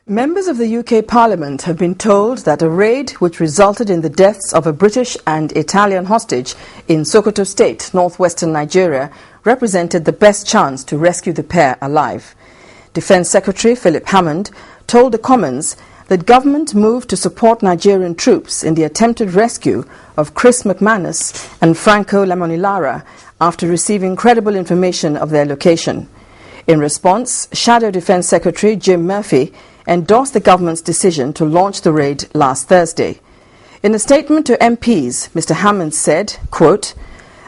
Members of the UK Parliament have been told that a raid which resulted in the deaths of a British and Italian hostage in Sokoto State, northwestern Nigeria, represented the best chance to rescue the pair alive. Defence Secretary Philip Hammond told the Commons that government moved to support Nigerian troops in the attempted rescue of Chris McManus and Franco Lamonilara after receiving credible information of their location. In response, Shadow Defence Secretary Jim Murphy endorsed the government's decision to launch the raid last Thursday. In a statement to MPs, Mr. Hammond said, quote,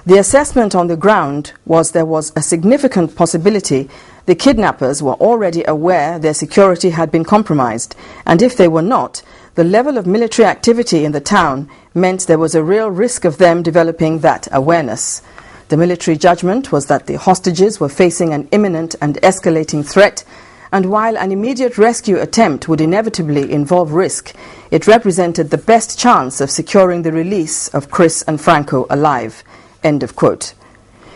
"The assessment on the ground was there was a significant possibility the kidnappers were already aware their security had been compromised, and if they were not, the level of military activity in the town meant there was a real risk of them developing that awareness. The military judgment was that the hostages were facing an imminent and escalating threat, and while an immediate rescue attempt would inevitably involve risk, it represented the best chance of securing the release of Chris and Franco alive." End of quote.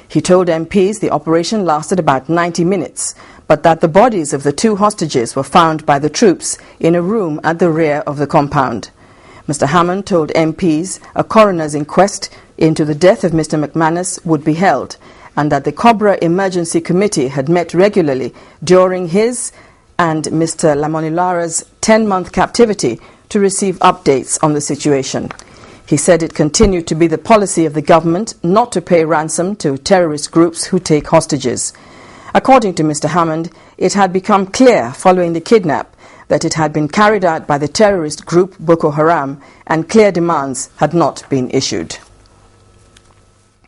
He told MPs the operation lasted about 90 minutes, but that the bodies of the two hostages were found by the troops in a room at the rear of the compound. Mr. Hammond told MPs a coroner's inquest into the death of Mr. McManus would be held, and that the Cobra Emergency Committee had met regularly during his and Mr. Lamonilara's 10-month captivity to receive updates on the situation. He said it continued to be the policy of the government not to pay ransom to terrorist groups who take hostages. According to Mr. Hammond, it had become clear following the kidnap that it had been carried out by the terrorist group Boko Haram, and clear demands had not been issued.